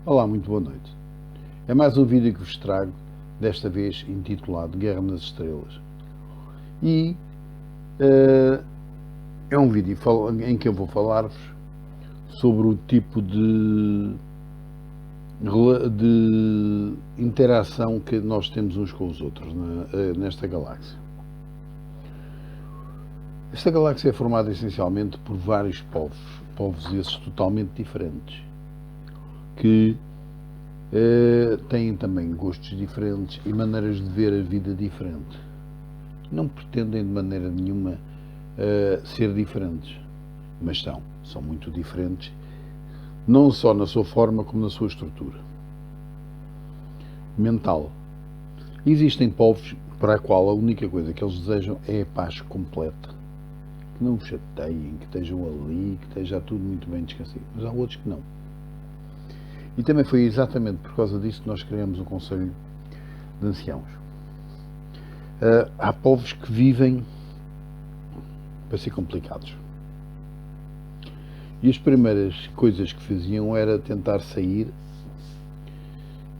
Olá, muito boa noite. É mais um vídeo que vos trago, desta vez intitulado Guerra nas Estrelas. E é um vídeo em que eu vou falar-vos sobre o tipo de interação que nós temos uns com os outros nesta galáxia. Esta galáxia é formada essencialmente por vários povos esses totalmente diferentes, que têm também gostos diferentes e maneiras de ver a vida diferente. Não pretendem de maneira nenhuma ser diferentes, mas são muito diferentes, não só na sua forma como na sua estrutura mental. Existem povos para a qual a única coisa que eles desejam é a paz completa, que não os chateiem, que estejam ali, que esteja tudo muito bem descansado, mas há outros que não. E também foi exatamente por causa disso que nós criamos o Conselho de Anciãos. Há povos que vivem para ser complicados. E as primeiras coisas que faziam era tentar sair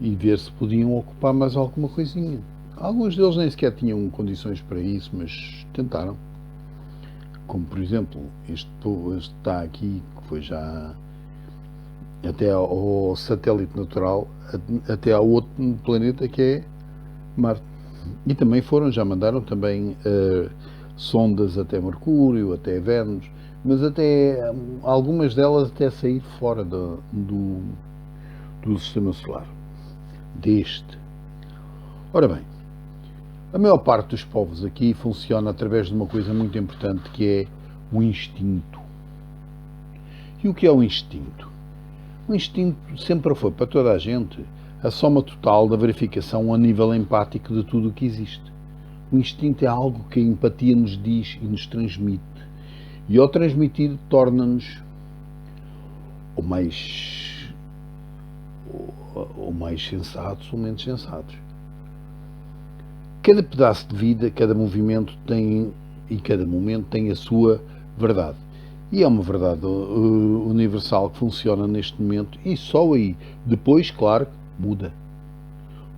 e ver se podiam ocupar mais alguma coisinha. Alguns deles nem sequer tinham condições para isso, mas tentaram. Como, por exemplo, este está aqui, que foi já até ao satélite natural, até ao outro planeta que é Marte. E também já mandaram também sondas até Mercúrio, até Vênus, mas até algumas delas até sair fora do sistema solar. Deste. Ora bem, a maior parte dos povos aqui funciona através de uma coisa muito importante que é o instinto. E o que é o instinto? O instinto sempre foi para toda a gente a soma total da verificação a nível empático de tudo o que existe. O instinto é algo que a empatia nos diz e nos transmite. E ao transmitir, torna-nos ou mais sensatos ou menos sensatos. Cada pedaço de vida, cada movimento e cada momento tem a sua verdade. E é uma verdade universal que funciona neste momento e só aí. Depois, claro, muda.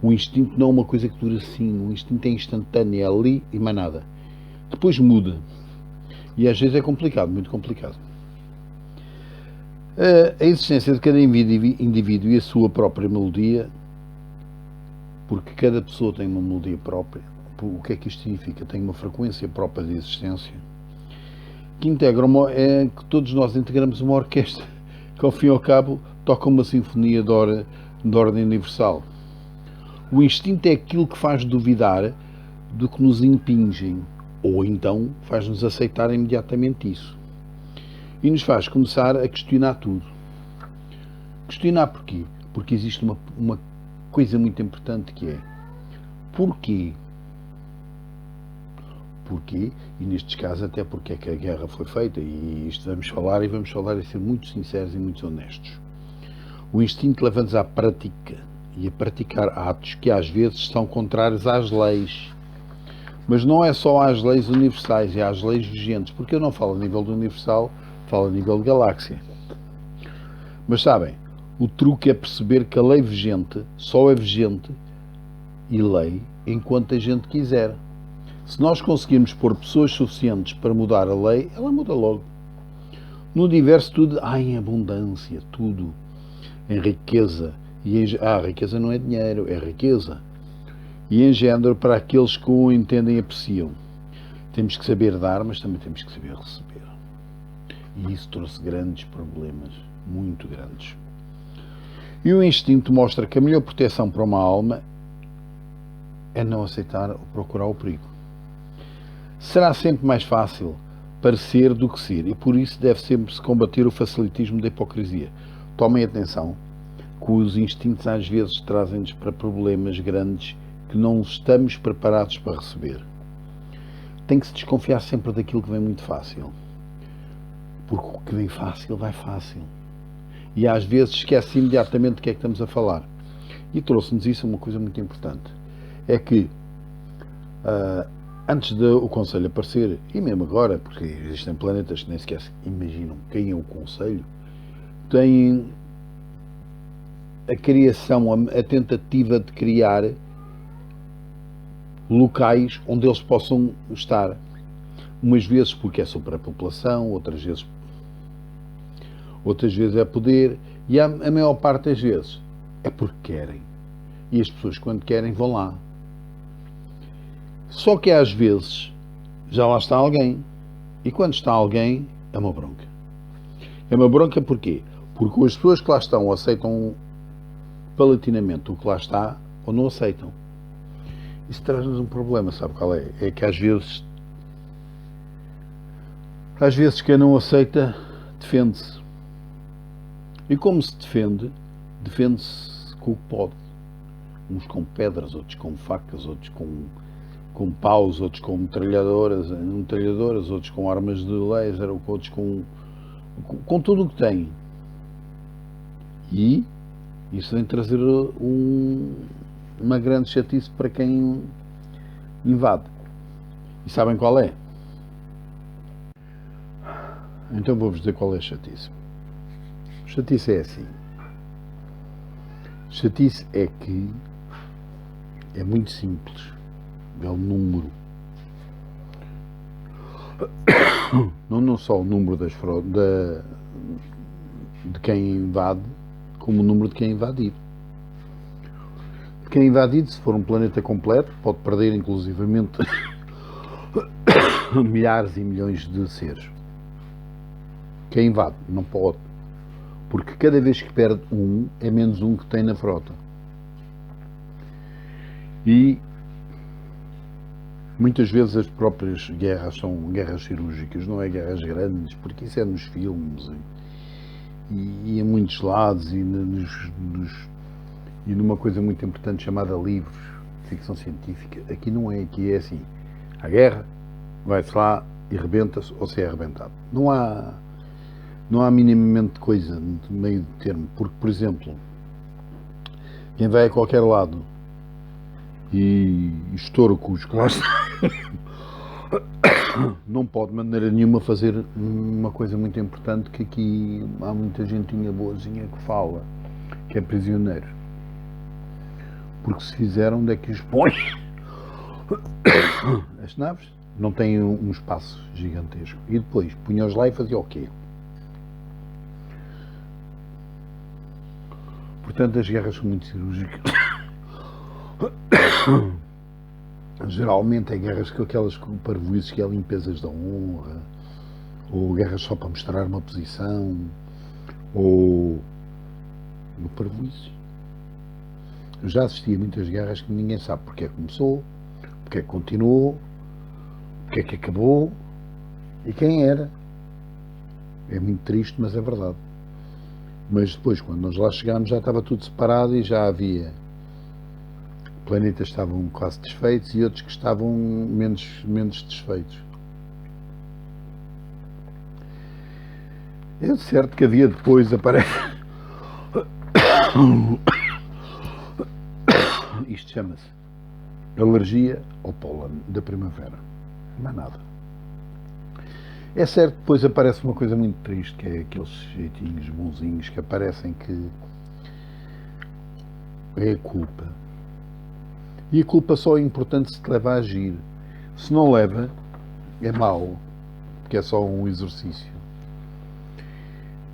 O instinto não é uma coisa que dura assim. O instinto é instantâneo, é ali e mais nada. Depois muda. E às vezes é complicado, muito complicado. A existência de cada indivíduo e a sua própria melodia, porque cada pessoa tem uma melodia própria. O que é que isto significa? Tem uma frequência própria de existência que integram é que todos nós integramos uma orquestra que ao fim e ao cabo toca uma sinfonia de ordem universal. O instinto é aquilo que faz duvidar do que nos impingem, ou então faz-nos aceitar imediatamente isso. E nos faz começar a questionar tudo. Questionar porquê? Porque existe uma coisa muito importante que é porquê? Porquê? E nestes casos até porque é que a guerra foi feita, e isto vamos falar e ser muito sinceros e muito honestos. O instinto leva-nos à prática e a praticar atos que às vezes são contrários às leis. Mas não é só às leis universais, é às leis vigentes, porque eu não falo a nível do universal, falo a nível de galáxia. Mas sabem, o truque é perceber que a lei vigente só é vigente e lei enquanto a gente quiser. Se nós conseguirmos pôr pessoas suficientes para mudar a lei, ela muda logo. No universo tudo há em abundância, tudo em riqueza. Riqueza não é dinheiro, é riqueza. E em género para aqueles que o entendem e apreciam. Temos que saber dar, mas também temos que saber receber. E isso trouxe grandes problemas, muito grandes. E o instinto mostra que a melhor proteção para uma alma é não aceitar ou procurar o perigo. Será sempre mais fácil parecer do que ser, e por isso deve sempre se combater o facilitismo da hipocrisia. Tomem atenção que os instintos às vezes trazem-nos para problemas grandes que não estamos preparados para receber. Tem que se desconfiar sempre daquilo que vem muito fácil, porque o que vem fácil vai fácil. E às vezes esquece imediatamente do que é que estamos a falar. E trouxe-nos isso uma coisa muito importante. É que antes do Conselho aparecer, e mesmo agora, porque existem planetas que nem sequer imaginam quem é o Conselho, têm a criação, a tentativa de criar locais onde eles possam estar. Umas vezes porque é superpopulação, outras vezes é poder, e a maior parte das vezes é porque querem. E as pessoas, quando querem, vão lá. Só que às vezes já lá está alguém. E quando está alguém, é uma bronca. É uma bronca porquê? Porque as pessoas que lá estão aceitam paulatinamente o que lá está ou não aceitam. Isso traz-nos um problema, sabe qual é? É que às vezes quem não aceita defende-se. E como se defende, defende-se com o que pode. Uns com pedras, outros com facas, outros com paus, outros com metralhadoras, outros com armas de laser, outros com tudo o que têm. E isso vem trazer uma grande chatice para quem invade. E sabem qual é? Então vou-vos dizer qual é a chatice. Chatice é assim. Chatice é que é muito simples. É o número. Não só o número de quem invade, como o número de quem é invadido. De quem é invadido, se for um planeta completo, pode perder inclusivamente milhares e milhões de seres. Quem invade não pode. Porque cada vez que perde um, é menos um que tem na frota. E muitas vezes as próprias guerras são guerras cirúrgicas, não é guerras grandes, porque isso é nos filmes e em muitos lados e numa coisa muito importante chamada livros, ficção científica. Aqui não é, aqui é assim. A guerra, vai-se lá e rebenta-se ou se é arrebentado. Não há minimamente coisa de meio de termo, porque, por exemplo, quem vai a qualquer lado e estoura com os que lá está, não pode de maneira nenhuma fazer uma coisa muito importante que aqui há muita gentinha boazinha que fala, que é prisioneiro. Porque se fizeram, onde é que os põe? As naves não têm um espaço gigantesco. E depois punham-os lá e faziam o quê? Portanto, as guerras são muito cirúrgicas. Geralmente é guerras com aquelas parvoíces que é limpezas da honra, ou guerras só para mostrar uma posição, ou no parvoíce. Eu já assisti a muitas guerras que ninguém sabe porque é que começou, porque é que continuou, porque é que acabou e quem era. É muito triste, mas é verdade. Mas depois, quando nós lá chegámos, já estava tudo separado e já havia planetas que estavam quase desfeitos e outros que estavam menos desfeitos. É certo que havia depois, aparece... Isto chama-se alergia ao pólen da primavera. Não há nada. É certo que depois aparece uma coisa muito triste, que é aqueles jeitinhos bonzinhos que aparecem, que é a culpa. E a culpa só é importante se te leva a agir. Se não leva, é mau, porque é só um exercício.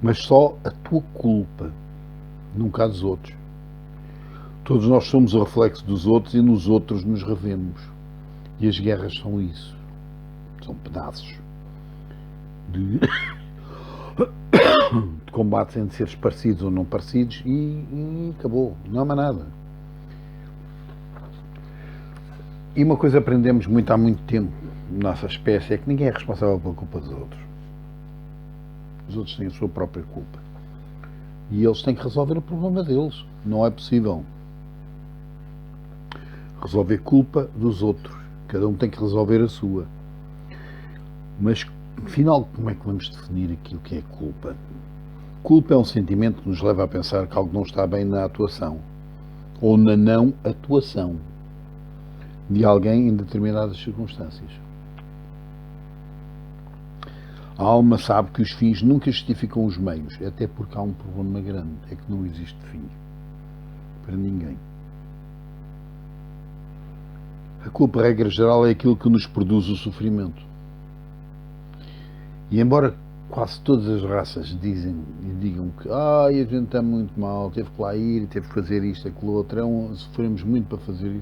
Mas só a tua culpa, nunca a dos outros. Todos nós somos o reflexo dos outros e nos outros nos revemos. E as guerras são isso. São pedaços de combates entre seres parecidos ou não parecidos e acabou. Não há mais nada. E uma coisa aprendemos muito há muito tempo na nossa espécie é que ninguém é responsável pela culpa dos outros. Os outros têm a sua própria culpa. E eles têm que resolver o problema deles. Não é possível resolver culpa dos outros. Cada um tem que resolver a sua. Mas, afinal, como é que vamos definir aquilo que é culpa? Culpa é um sentimento que nos leva a pensar que algo não está bem na atuação. Ou na não atuação de alguém em determinadas circunstâncias. A alma sabe que os fins nunca justificam os meios, até porque há um problema grande, é que não existe fim. para ninguém. A culpa, regra geral, é aquilo que nos produz o sofrimento. E embora quase todas as raças digam que a gente está muito mal, teve que lá ir, teve que fazer isto, aquilo outro, sofremos muito para fazer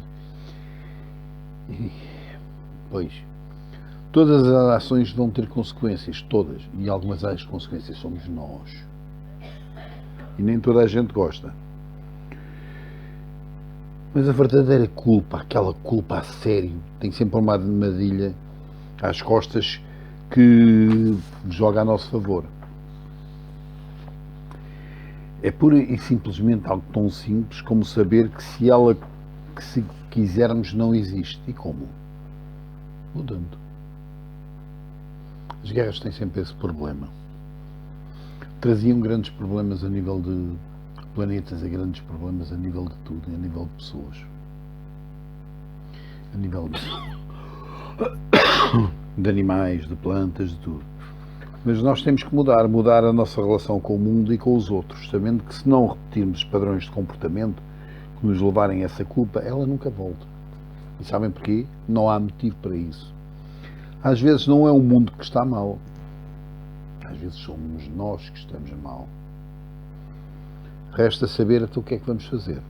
isso. Pois, todas as ações vão ter consequências, todas, e algumas das consequências somos nós. E nem toda a gente gosta. Mas a verdadeira culpa, aquela culpa a sério, tem sempre uma armadilha às costas que joga a nosso favor. É pura e simplesmente algo tão simples como saber que se ela, que se quisermos, não existe. E como? Mudando. As guerras têm sempre esse problema. Traziam grandes problemas a nível de planetas, e grandes problemas a nível de tudo, a nível de pessoas. A nível de animais, de plantas, de tudo. Mas nós temos que mudar a nossa relação com o mundo e com os outros, sabendo que se não repetirmos os padrões de comportamento que nos levarem a essa culpa, ela nunca volta. E sabem porquê? Não há motivo para isso. Às vezes não é o mundo que está mal. Às vezes somos nós que estamos mal. Resta saber até o que é que vamos fazer.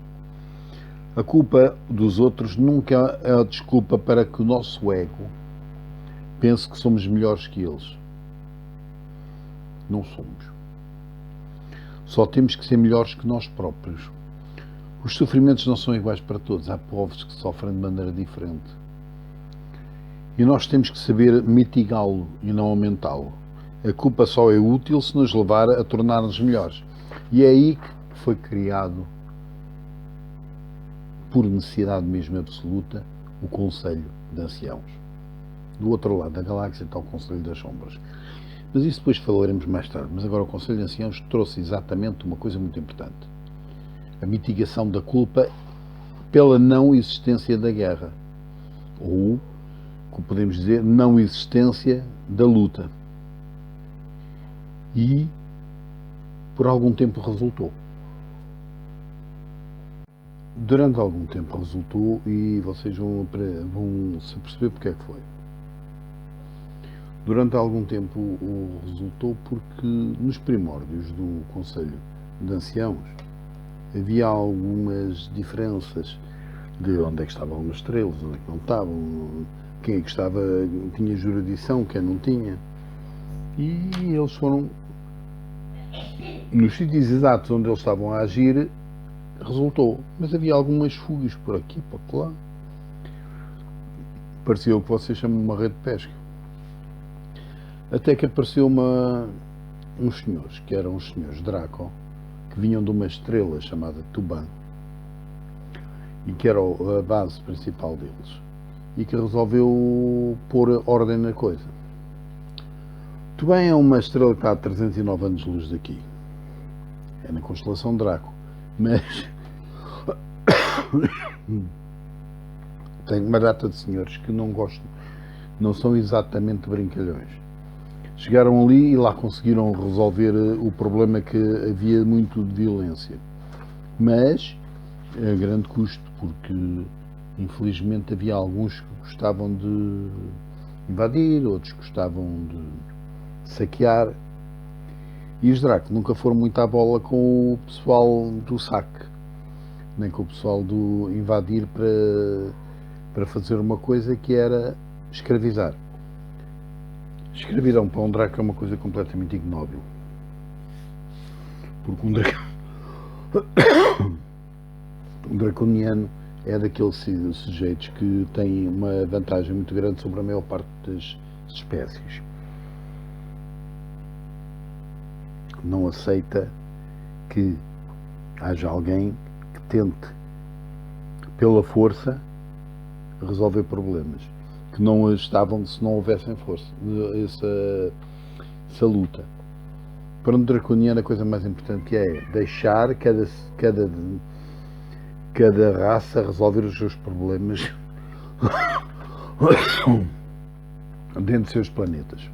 A culpa dos outros nunca é a desculpa para que o nosso ego pense que somos melhores que eles. Não somos. Só temos que ser melhores que nós próprios. Os sofrimentos não são iguais para todos. Há povos que sofrem de maneira diferente. E nós temos que saber mitigá-lo e não aumentá-lo. A culpa só é útil se nos levar a tornar-nos melhores. E é aí que foi criado, por necessidade mesmo absoluta, o Conselho de Anciãos. Do outro lado da galáxia está o Conselho das Sombras. Mas isso depois falaremos mais tarde. Mas agora o Conselho de Anciãos trouxe exatamente uma coisa muito importante. A mitigação da culpa pela não existência da guerra. Ou, como podemos dizer, não existência da luta. E, por algum tempo, resultou. Durante algum tempo resultou e vocês vão se perceber porque é que foi. Durante algum tempo resultou porque nos primórdios do Conselho de Anciãos havia algumas diferenças de onde é que estavam as estrelas, onde é que não estavam, quem é que estava, tinha jurisdição, quem não tinha. E eles foram, nos sítios exatos onde eles estavam a agir, resultou. Mas havia algumas fugas por aqui, por lá. Parecia o que vocês chamam de uma rede de pesca. Até que apareceu uns senhores, que eram os senhores Draco, que vinham de uma estrela chamada Tuban, e que era a base principal deles, e que resolveu pôr ordem na coisa. Tuban é uma estrela que está a 309 anos-luz daqui. É na constelação Draco. Mas tem uma data de senhores que não gostam, não são exatamente brincalhões. Chegaram ali e lá conseguiram resolver o problema que havia muito de violência. Mas a grande custo, porque infelizmente havia alguns que gostavam de invadir, outros gostavam de saquear. E os Draco nunca foram muito à bola com o pessoal do saque, nem com o pessoal do invadir para fazer uma coisa que era escravizar. Escravidão para um Draco é uma coisa completamente ignóbil. Porque um draconiano é daqueles sujeitos que têm uma vantagem muito grande sobre a maior parte das espécies. Não aceita que haja alguém que tente, pela força, resolver problemas que não estavam se não houvessem força, essa luta. Para um draconiano a coisa mais importante é deixar cada raça resolver os seus problemas dentro dos seus planetas.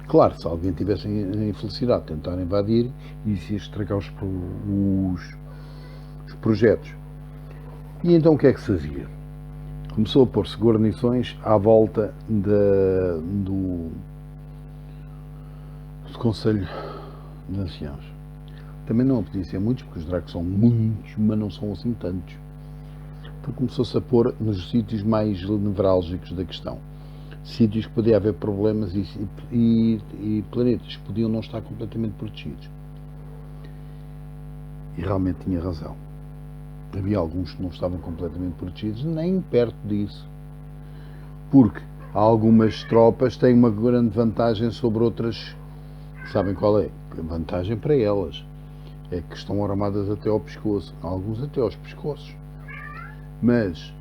Claro, se alguém tivesse a infelicidade de tentar invadir, isso ia estragar os projetos. E então o que é que se fazia? Começou a pôr-se guarnições à volta do Conselho de Anciãos. Também não podia ser muitos, porque os dragos são muitos, mas não são assim tantos. Então começou-se a pôr nos sítios mais nevrálgicos da questão. Sítios que podia haver problemas e planetas que podiam não estar completamente protegidos. E realmente tinha razão. Havia alguns que não estavam completamente protegidos, nem perto disso. Porque algumas tropas têm uma grande vantagem sobre outras. Sabem qual é? A vantagem para elas é que estão armadas até ao pescoço. Alguns até aos pescoços. Mas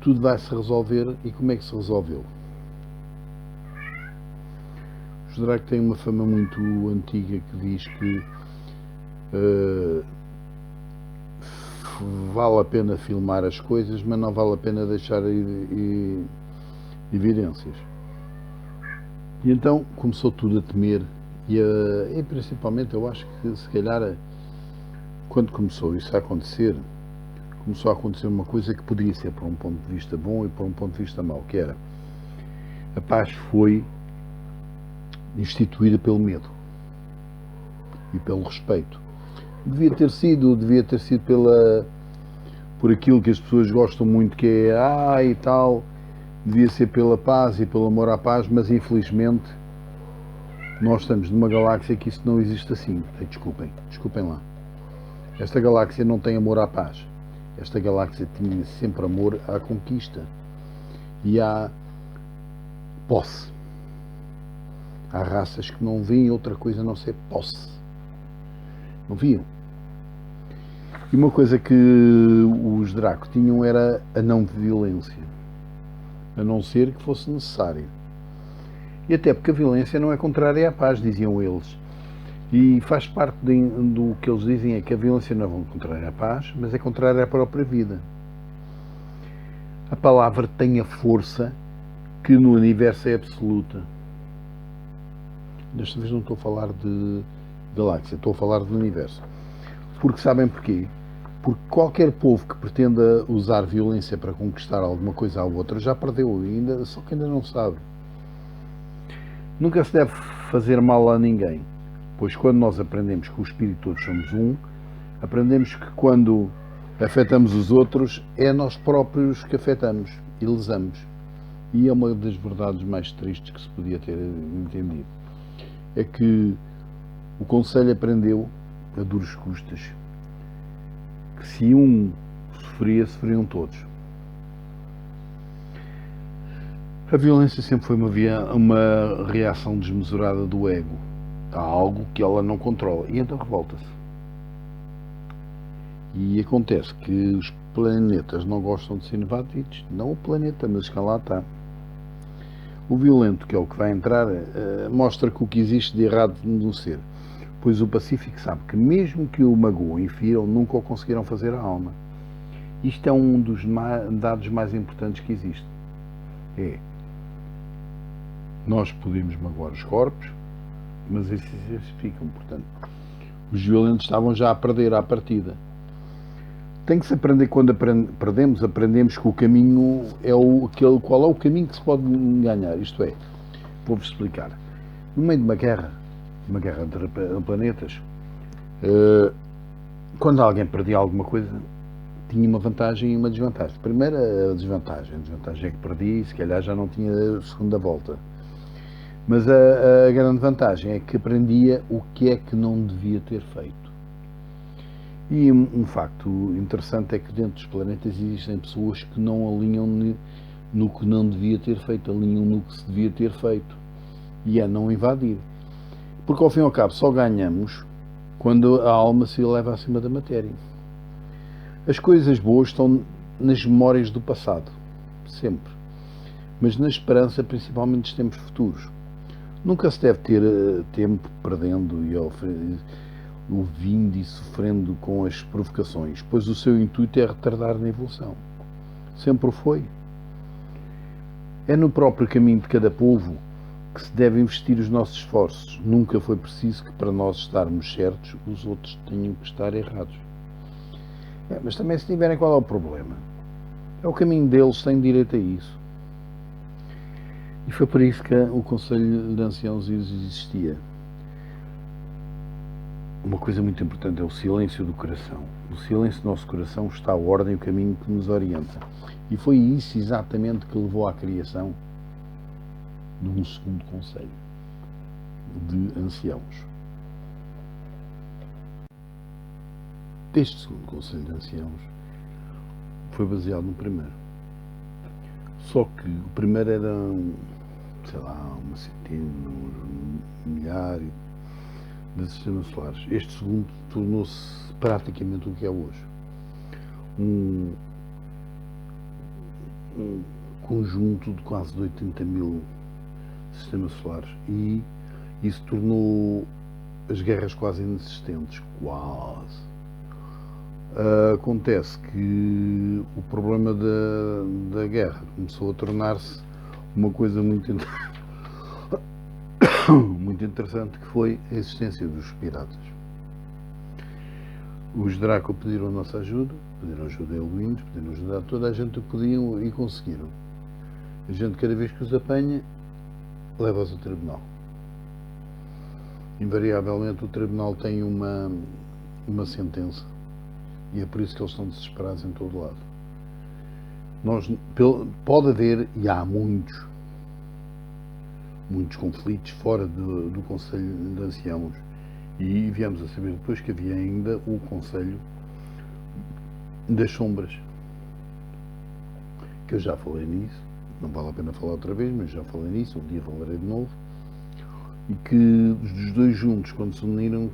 tudo vai se resolver. E como é que se resolveu? Os Dothraki têm uma fama muito antiga que diz que vale a pena filmar as coisas, mas não vale a pena deixar evidências. E então começou tudo a temer e principalmente eu acho que se calhar quando começou isso a acontecer, começou a acontecer uma coisa que podia ser por um ponto de vista bom e por um ponto de vista mau, que era a paz foi instituída pelo medo e pelo respeito. Devia ter sido por aquilo que as pessoas gostam muito, que é e tal, devia ser pela paz e pelo amor à paz, mas infelizmente nós estamos numa galáxia que isso não existe assim. Desculpem lá. Esta galáxia não tem amor à paz. Esta galáxia tinha sempre amor à conquista e à posse. Há raças que não veem outra coisa a não ser posse. Não viam. E uma coisa que os Draco tinham era a não violência. A não ser que fosse necessário. E até porque a violência não é contrária à paz, diziam eles. E faz parte do que eles dizem é que a violência não é contrária à paz, mas é contrária à própria vida. A palavra tem a força que no universo é absoluta. Desta vez não estou a falar de galáxia, estou a falar do universo. Porque sabem porquê? Porque qualquer povo que pretenda usar violência para conquistar alguma coisa à outra já perdeu, só que ainda não sabe. Nunca se deve fazer mal a ninguém, pois quando nós aprendemos que os espíritos todos somos um, aprendemos que quando afetamos os outros é nós próprios que afetamos e lesamos. E é uma das verdades mais tristes que se podia ter entendido. É que o Conselho aprendeu, a duras custas, que se um sofria, sofriam todos. A violência sempre foi uma reação desmesurada do ego a algo que ela não controla e então revolta-se. E acontece que os planetas não gostam de ser invadidos, não o planeta, mas quem lá está. O violento, que é o que vai entrar, mostra que o que existe de errado no ser, pois o Pacífico sabe que mesmo que o magoem e firam, nunca o conseguiram fazer à alma. Isto é um dos dados mais importantes que existe. Nós podemos magoar os corpos, mas esses ficam, portanto. Os violentos estavam já a perder à partida. Tem que se aprender, quando aprendemos que o caminho é qual é o caminho que se pode ganhar. Isto é, vou-vos explicar. No meio de uma guerra de planetas, quando alguém perdia alguma coisa, tinha uma vantagem e uma desvantagem. Primeiro, a desvantagem é que perdia e se calhar já não tinha segunda volta. Mas a grande vantagem é que aprendia o que é que não devia ter feito. E um facto interessante é que dentro dos planetas existem pessoas que não alinham no que não devia ter feito, alinham no que se devia ter feito. E é não invadir. Porque ao fim e ao cabo só ganhamos quando a alma se eleva acima da matéria. As coisas boas estão nas memórias do passado, sempre. Mas na esperança, principalmente dos tempos futuros. Nunca se deve ter tempo perdendo e ouvindo e sofrendo com as provocações, pois o seu intuito é retardar na evolução. Sempre o foi. É no próprio caminho de cada povo que se deve investir os nossos esforços. Nunca foi preciso que para nós estarmos certos, os outros tenham que estar errados. Mas também se tiverem, qual é o problema? É o caminho deles, têm direito a isso. E foi por isso que o Conselho de Anciãos existia. Uma coisa muito importante é o silêncio do coração. No silêncio do nosso coração está a ordem e o caminho que nos orienta. E foi isso exatamente que levou à criação de um segundo Conselho de Anciãos. Este segundo Conselho de Anciãos foi baseado no primeiro. Só que o primeiro era, sei lá, uma centena, um milhar de sistemas solares. Este segundo tornou-se praticamente o que é hoje. Um conjunto de quase de 80 mil sistemas solares. E isso tornou as guerras quase inexistentes. Quase. Acontece que o problema da guerra começou a tornar-se uma coisa muito interessante, que foi a existência dos piratas. Os Draco pediram a nossa ajuda, pediram ajuda a Eluínos, pediram ajuda a toda a gente que podiam e conseguiram. A gente, cada vez que os apanha, leva-os ao tribunal. Invariavelmente o tribunal tem uma sentença. E é por isso que eles estão desesperados em todo lado. Pode haver, e há muitos conflitos fora do Conselho de Anciãos. E viemos a saber depois que havia ainda o Conselho das Sombras. Que eu já falei nisso, não vale a pena falar outra vez, mas já falei nisso, um dia falarei de novo. E que os dois juntos, quando se uniram,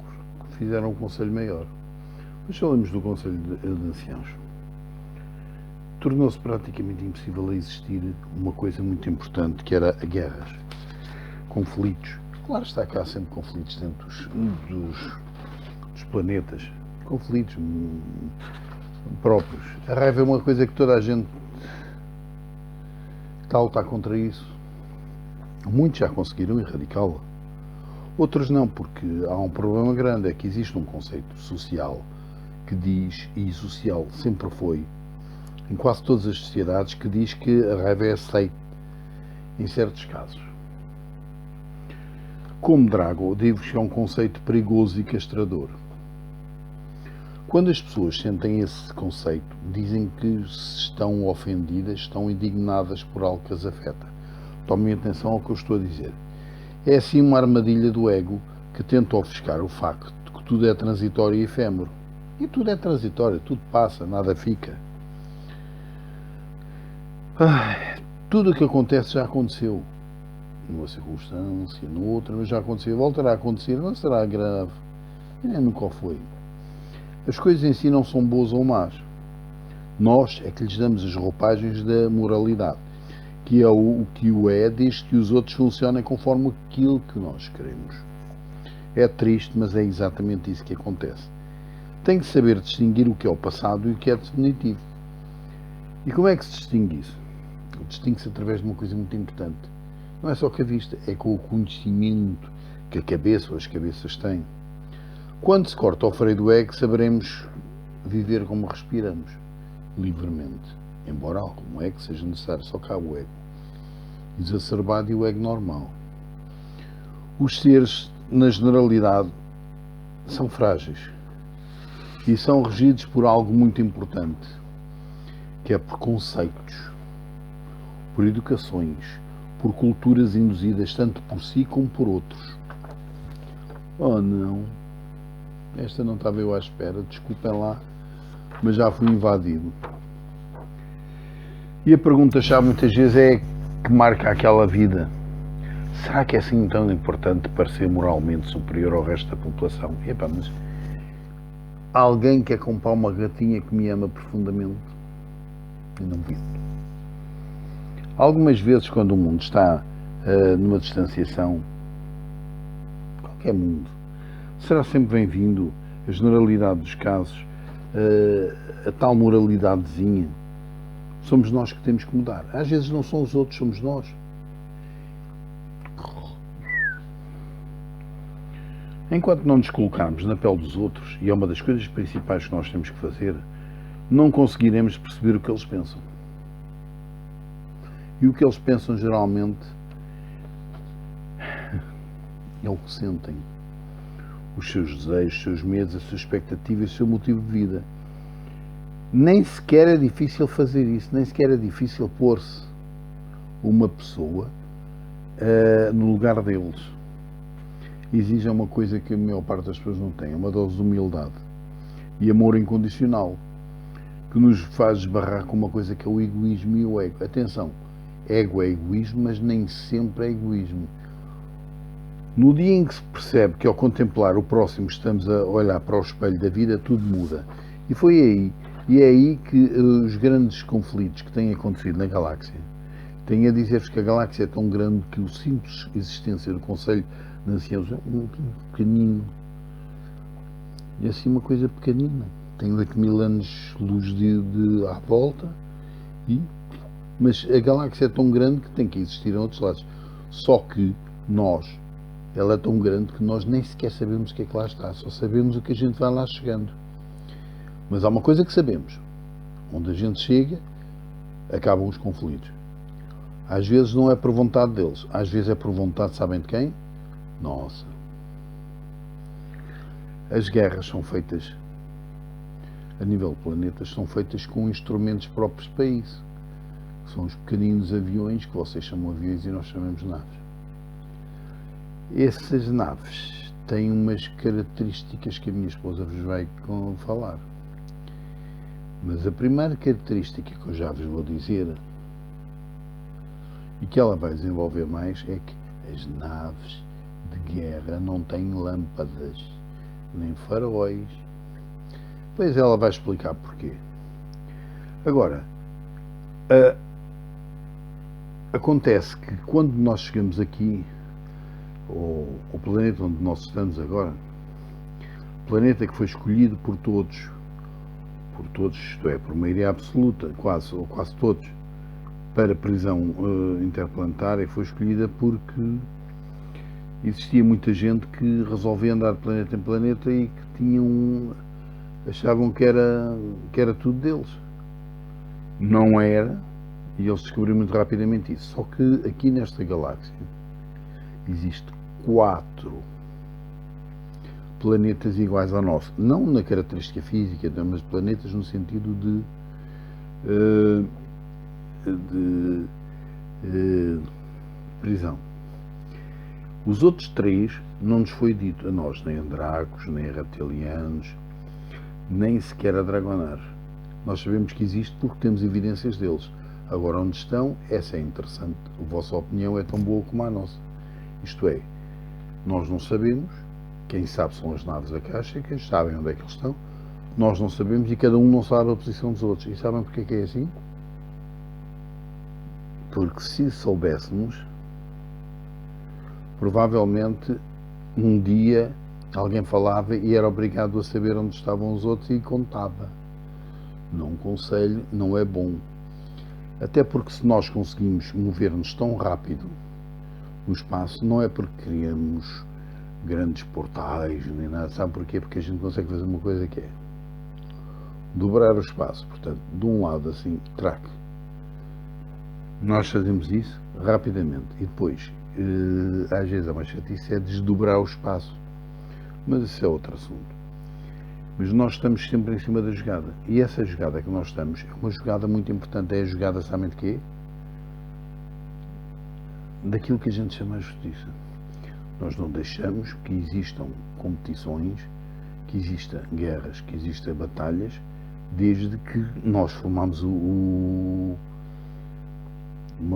fizeram um Conselho maior. Mas falamos do Conselho de Anciãos. Tornou-se praticamente impossível a existir uma coisa muito importante, que era a guerras, conflitos. Claro está cá sempre conflitos dentro dos planetas, conflitos próprios. A raiva é uma coisa que toda a gente está a lutar contra isso. Muitos já conseguiram erradicá-la. Outros não, porque há um problema grande, é que existe um conceito social que diz, e social sempre foi, em quase todas as sociedades, que diz que a raiva é aceita em certos casos. Como Drago, digo que é um conceito perigoso e castrador. Quando as pessoas sentem esse conceito, dizem que se estão ofendidas, estão indignadas por algo que as afeta. Tomem atenção ao que eu estou a dizer. É assim uma armadilha do ego que tenta ofuscar o facto de que tudo é transitório e efêmero. E tudo é transitório, tudo passa, nada fica. Tudo o que acontece já aconteceu. Numa circunstância, noutra, mas já aconteceu. Voltará a acontecer, não será grave. Nunca foi. As coisas em si não são boas ou más. Nós é que lhes damos as roupagens da moralidade, que é o que o é, desde que os outros funcionem conforme aquilo que nós queremos. É triste, mas é exatamente isso que acontece. Tem que saber distinguir o que é o passado e o que é definitivo. E como é que se distingue isso? Distingue-se através de uma coisa muito importante. Não é só com a vista, é com o conhecimento que a cabeça ou as cabeças têm. Quando se corta o freio do ego, saberemos viver como respiramos, livremente. Embora algum ego seja necessário, só que há o ego exacerbado e o ego normal. Os seres, na generalidade, são frágeis e são regidos por algo muito importante, que é por conceitos, por educações, por culturas induzidas tanto por si como por outros. Oh não, esta não estava eu à espera, desculpem lá, mas já fui invadido. E a pergunta-chave muitas vezes é que marca aquela vida. Será que é assim tão importante para ser moralmente superior ao resto da população? Epá, mas alguém quer comprar uma gatinha que me ama profundamente? Eu não vi. Algumas vezes, quando o mundo está numa distanciação, qualquer mundo, será sempre bem-vindo a generalidade dos casos, a tal moralidadezinha. Somos nós que temos que mudar. Às vezes não são os outros, somos nós. Enquanto não nos colocarmos na pele dos outros, e é uma das coisas principais que nós temos que fazer, não conseguiremos perceber o que eles pensam. E o que eles pensam geralmente é o que sentem. Os seus desejos, os seus medos, as suas expectativas, o seu motivo de vida. Nem sequer é difícil fazer isso, nem sequer é difícil pôr-se uma pessoa no lugar deles. Exige uma coisa que a maior parte das pessoas não tem, uma dose de humildade e amor incondicional, que nos faz esbarrar com uma coisa que é o egoísmo e o ego. Atenção, ego é egoísmo, mas nem sempre é egoísmo. No dia em que se percebe que ao contemplar o próximo estamos a olhar para o espelho da vida, tudo muda. E foi aí, e é aí que os grandes conflitos que têm acontecido na galáxia, tenho a dizer-vos que a galáxia é tão grande que o simples existência do Conselho de Anciãos é pequenino. E assim uma coisa pequenina. Tem 8.000 anos-luz à volta, mas a galáxia é tão grande que tem que existir em outros lados. Só que ela é tão grande que nós nem sequer sabemos o que é que lá está, só sabemos o que a gente vai lá chegando. Mas há uma coisa que sabemos: onde a gente chega, acabam os conflitos. Às vezes não é por vontade deles, às vezes é por vontade, sabem de quem? Nossa. As guerras são feitas, a nível de planetas, são feitas com instrumentos próprios para isso. São os pequeninos aviões, que vocês chamam aviões e nós chamamos naves. Essas naves têm umas características que a minha esposa vos vai falar. Mas a primeira característica que eu já vos vou dizer, e que ela vai desenvolver mais, é que as naves de guerra não têm lâmpadas, nem faróis. Pois ela vai explicar porquê. Agora, acontece que quando nós chegamos aqui, o planeta onde nós estamos agora, planeta que foi escolhido por todos, isto é, por maioria absoluta, quase todos, para prisão interplanetária, foi escolhida porque existia muita gente que resolvia andar de planeta em planeta e que achavam que era tudo deles. Não era, e eles descobriram muito rapidamente isso. Só que aqui nesta galáxia existem 4 planetas iguais ao nosso. Não na característica física, mas planetas no sentido de prisão. Os outros 3 não nos foi dito a nós, nem a Dracos, nem a Reptilianos, nem sequer a Dragonares. Nós sabemos que existe porque temos evidências deles. Agora, onde estão, essa é interessante. A vossa opinião é tão boa como a nossa. Isto é, nós não sabemos, quem sabe são as naves acásticas, sabem onde é que eles estão, nós não sabemos e cada um não sabe a posição dos outros. E sabem porque é que é assim? Porque se soubéssemos, provavelmente um dia alguém falava e era obrigado a saber onde estavam os outros e contava. Não conselho, não é bom. Até porque se nós conseguimos mover-nos tão rápido no espaço, não é porque criamos grandes portais nem nada. Sabe porquê? Porque a gente consegue fazer uma coisa que é dobrar o espaço. Portanto, de um lado assim, traque. Nós fazemos isso rapidamente e depois, às vezes a mais chatice é desdobrar o espaço. Mas isso é outro assunto. Mas nós estamos sempre em cima da jogada. E essa jogada que nós estamos é uma jogada muito importante. É a jogada, sabem de quê? Daquilo que a gente chama de justiça. Nós não deixamos que existam competições, que existam guerras, que existam batalhas, desde que nós formamos uma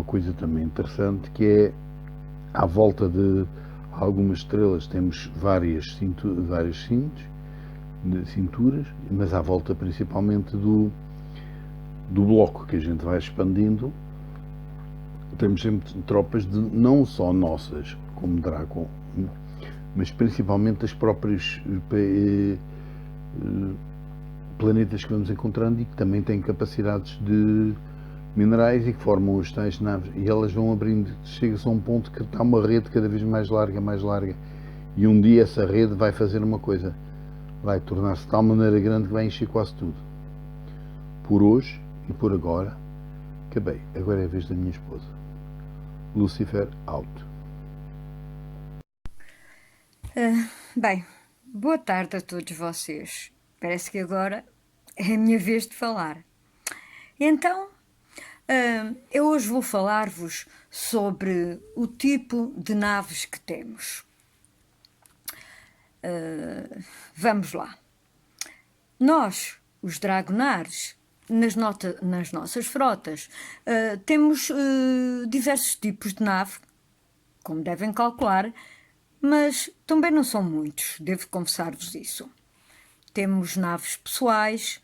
coisa também interessante, que é, à volta de algumas estrelas temos várias cinturas, mas à volta principalmente do bloco que a gente vai expandindo, temos sempre tropas não só nossas, como Draco, mas principalmente das próprias planetas que vamos encontrando e que também têm capacidades de minerais e que formam as tais naves, e elas vão abrindo, chega-se a um ponto que está uma rede cada vez mais larga, e um dia essa rede vai fazer uma coisa, vai tornar-se de tal maneira grande que vai encher quase tudo. Por hoje e por agora, acabei. Agora é a vez da minha esposa. Lucifer, out. Bem, boa tarde a todos vocês. Parece que agora é a minha vez de falar. Então, eu hoje vou falar-vos sobre o tipo de naves que temos. Vamos lá. Nós, os Dragonares, nas nossas frotas, temos diversos tipos de nave, como devem calcular, mas também não são muitos, devo confessar-vos isso. Temos naves pessoais,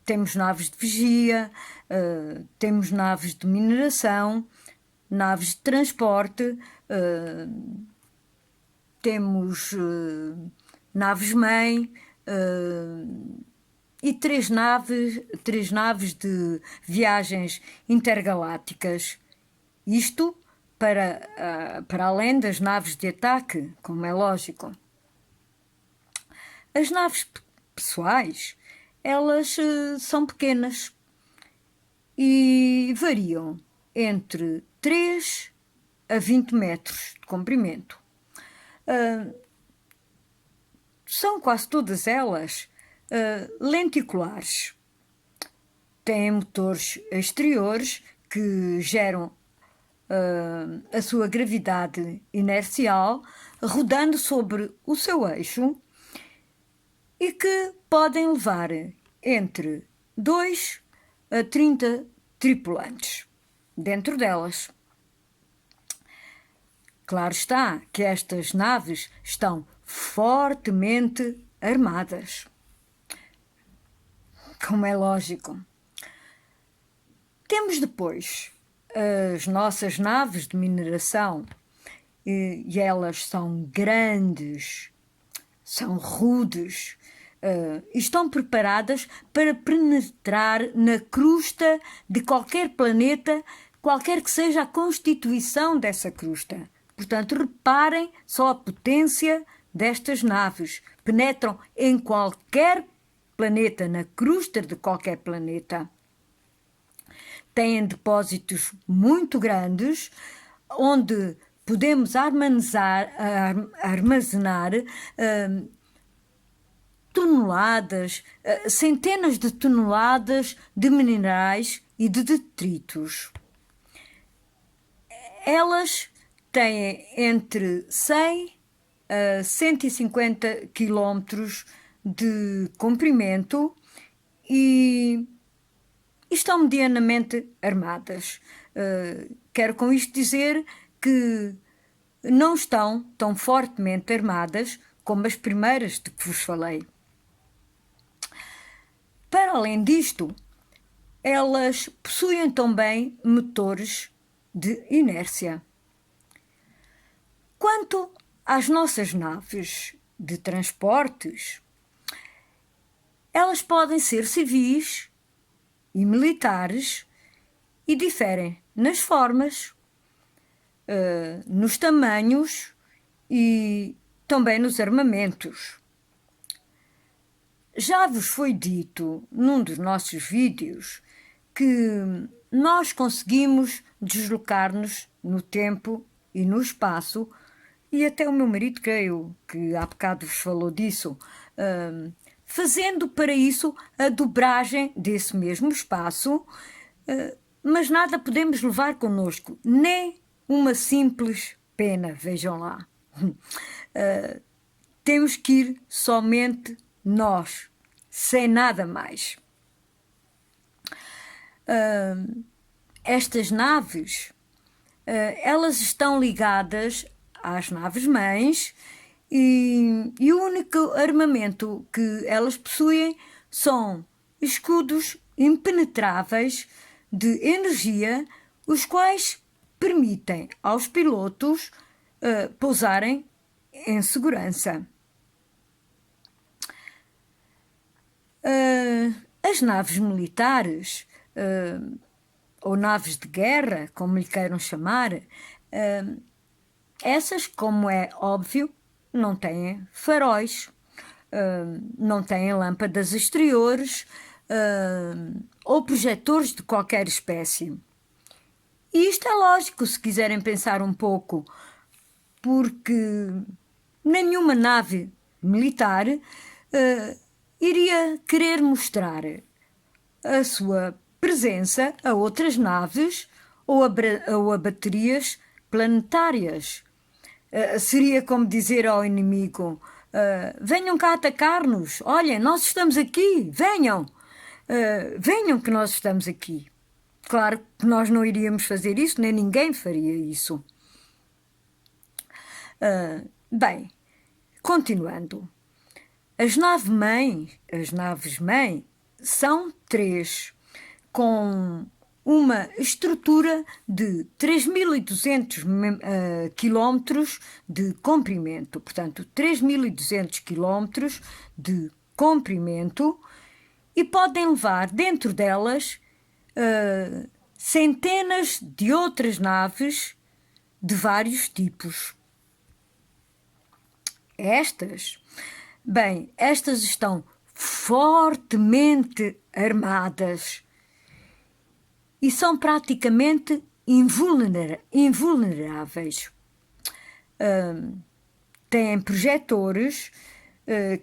temos naves de vigia, temos naves de mineração, naves de transporte, temos naves-mãe e três naves de viagens intergalácticas. Isto para além das naves de ataque, como é lógico. As naves pessoais, elas são pequenas e variam entre 3 a 20 metros de comprimento. São quase todas elas lenticulares. Têm motores exteriores que geram a sua gravidade inercial rodando sobre o seu eixo e que podem levar entre 2 a 30 tripulantes dentro delas. Claro está que estas naves estão fortemente armadas, como é lógico. Temos depois as nossas naves de mineração e elas são grandes, são rudes, e estão preparadas para penetrar na crosta de qualquer planeta, qualquer que seja a constituição dessa crosta. Portanto, reparem só a potência destas naves. Penetram em qualquer planeta, na crosta de qualquer planeta. Têm depósitos muito grandes, onde podemos armazenar toneladas, centenas de toneladas de minerais e de detritos. Elas têm entre 100 a 150 quilómetros de comprimento e estão medianamente armadas. Quero com isto dizer que não estão tão fortemente armadas como as primeiras de que vos falei. Para além disto, elas possuem também motores de inércia. Quanto às nossas naves de transportes, elas podem ser civis e militares e diferem nas formas, nos tamanhos e também nos armamentos. Já vos foi dito num dos nossos vídeos que nós conseguimos deslocar-nos no tempo e no espaço, e até o meu marido, creio que há bocado vos falou disso, fazendo para isso a dobragem desse mesmo espaço, mas nada podemos levar connosco, nem uma simples pena, vejam lá. Temos que ir somente nós, sem nada mais. Estas naves, elas estão ligadas às naves-mães e o único armamento que elas possuem são escudos impenetráveis de energia, os quais permitem aos pilotos pousarem em segurança. As naves militares, ou naves de guerra, como lhe queiram chamar, essas, como é óbvio, não têm faróis, não têm lâmpadas exteriores, ou projetores de qualquer espécie. E isto é lógico, se quiserem pensar um pouco, porque nenhuma nave militar iria querer mostrar a sua presença a outras naves ou a baterias planetárias. Seria como dizer ao inimigo: venham cá atacar-nos, olhem, nós estamos aqui, venham, venham que nós estamos aqui. Claro que nós não iríamos fazer isso, nem ninguém faria isso. Bem, continuando. As naves-mãe são 3, com uma estrutura de 3.200 quilómetros de comprimento. Portanto, 3.200 quilómetros de comprimento, e podem levar dentro delas centenas de outras naves de vários tipos. Estas estão fortemente armadas e são praticamente invulneráveis. Têm projetores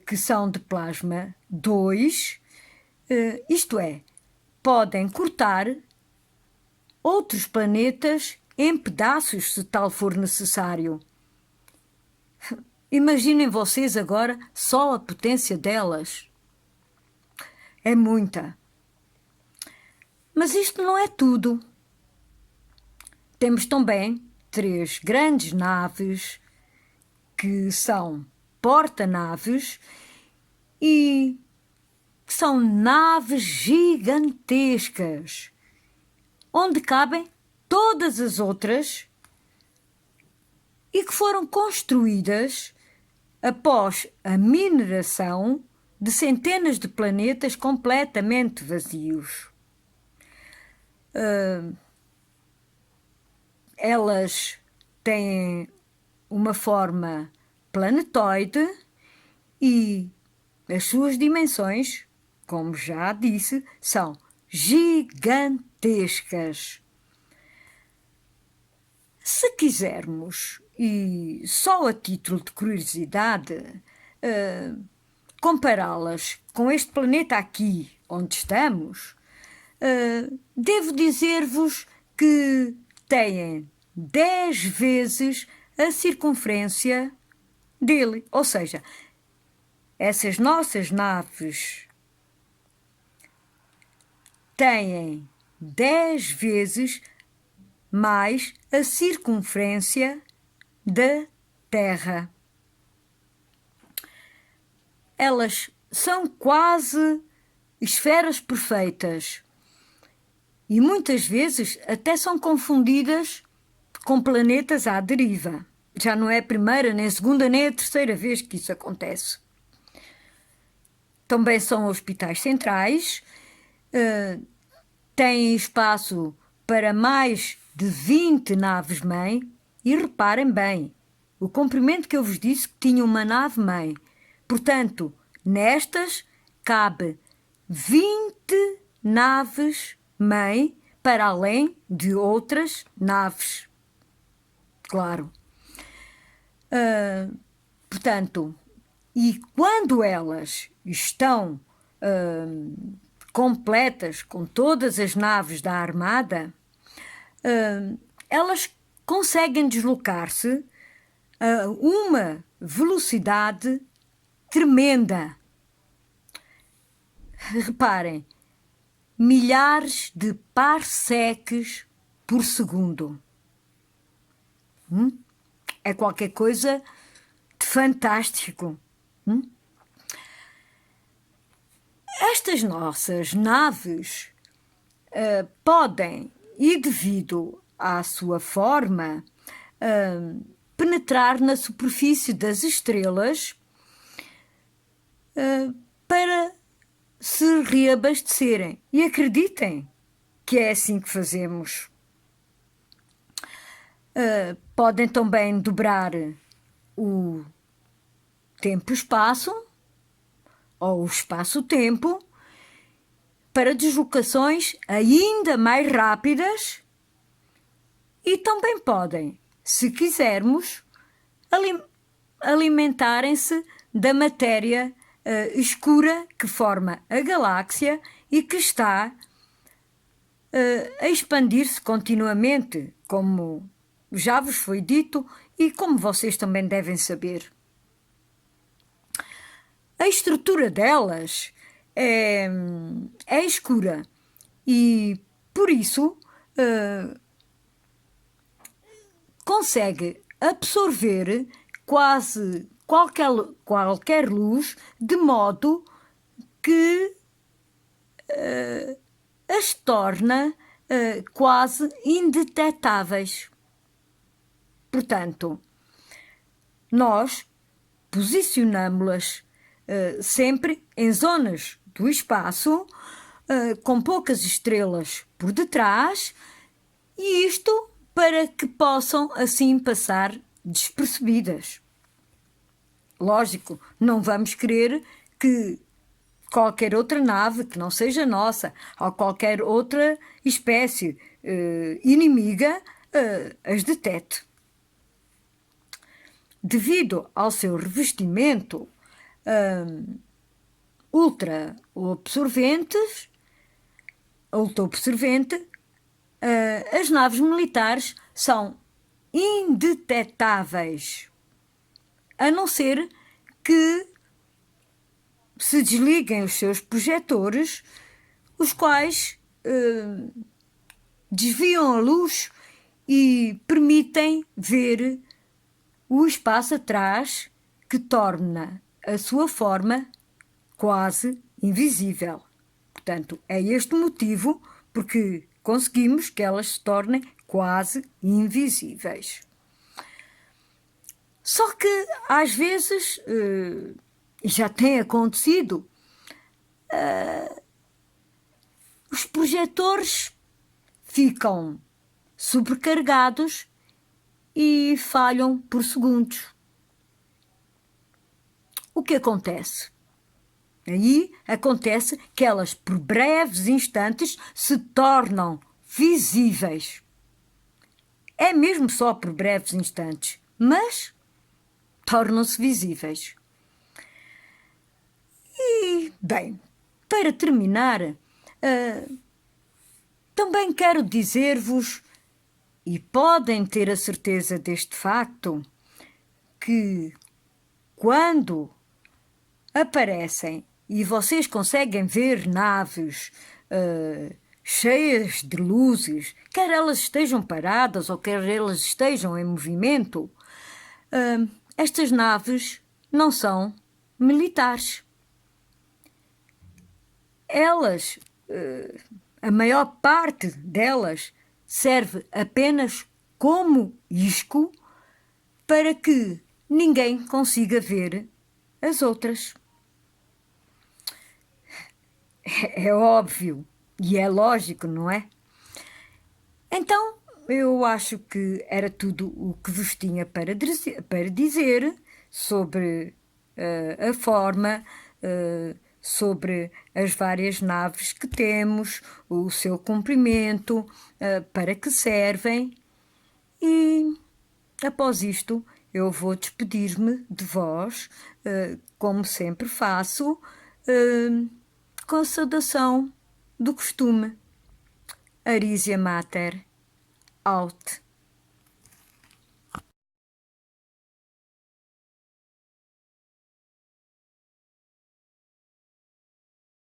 que são de plasma 2, isto é, podem cortar outros planetas em pedaços se tal for necessário. Imaginem vocês agora só a potência delas. É muita. Mas isto não é tudo. Temos também 3 grandes naves que são porta-naves e que são naves gigantescas, onde cabem todas as outras e que foram construídas após a mineração de centenas de planetas completamente vazios. Elas têm uma forma planetoide e as suas dimensões, como já disse, são gigantescas. Se quisermos, e só a título de curiosidade, compará-las com este planeta aqui onde estamos, devo dizer-vos que têm 10 vezes a circunferência dele. Ou seja, essas nossas naves têm 10 vezes mais a circunferência da Terra. Elas são quase esferas perfeitas e muitas vezes até são confundidas com planetas à deriva. Já não é a primeira, nem a segunda, nem a terceira vez que isso acontece. Também são hospitais centrais, têm espaço para mais de 20 naves-mãe. E reparem bem, o comprimento que eu vos disse que tinha uma nave-mãe. Portanto, nestas cabe 20 naves-mãe para além de outras naves. Claro. Portanto, e quando elas estão completas com todas as naves da Armada, elas conseguem deslocar-se a uma velocidade tremenda. Reparem, milhares de parsecs por segundo. É qualquer coisa de fantástico. Estas nossas naves podem, e devido à sua forma, penetrar na superfície das estrelas para se reabastecerem. E acreditem que é assim que fazemos. Podem também dobrar o tempo-espaço ou o espaço-tempo para deslocações ainda mais rápidas e também podem, se quisermos, alimentarem-se da matéria escura que forma a galáxia e que está a expandir-se continuamente, como já vos foi dito e como vocês também devem saber. A estrutura delas é escura e, por isso, consegue absorver quase qualquer luz, de modo que as torna quase indetetáveis. Portanto, nós posicionamos-las sempre em zonas do espaço com poucas estrelas por detrás, e isto para que possam assim passar despercebidas. Lógico, não vamos querer que qualquer outra nave que não seja nossa ou qualquer outra espécie inimiga as detete. Devido ao seu revestimento ultra-absorvente, as naves militares são indetetáveis, a não ser que se desliguem os seus projetores, os quais desviam a luz e permitem ver o espaço atrás, que torna a sua forma quase invisível. Portanto, é este o motivo porque conseguimos que elas se tornem quase invisíveis. Só que, às vezes, e já tem acontecido, os projetores ficam sobrecarregados e falham por segundos. O que acontece? Aí acontece que elas, por breves instantes, se tornam visíveis. É mesmo só por breves instantes, mas tornam-se visíveis. E, bem, para terminar, também quero dizer-vos, e podem ter a certeza deste facto, que quando aparecem e vocês conseguem ver naves cheias de luzes, quer elas estejam paradas ou quer elas estejam em movimento, estas naves não são militares. Elas, a maior parte delas, serve apenas como isco para que ninguém consiga ver as outras. É óbvio e é lógico, não é? Então, eu acho que era tudo o que vos tinha para dizer sobre a forma, sobre as várias naves que temos, o seu comprimento, para que servem. E, após isto, eu vou despedir-me de vós, como sempre faço, com a saudação do costume. Arisia Mater, out.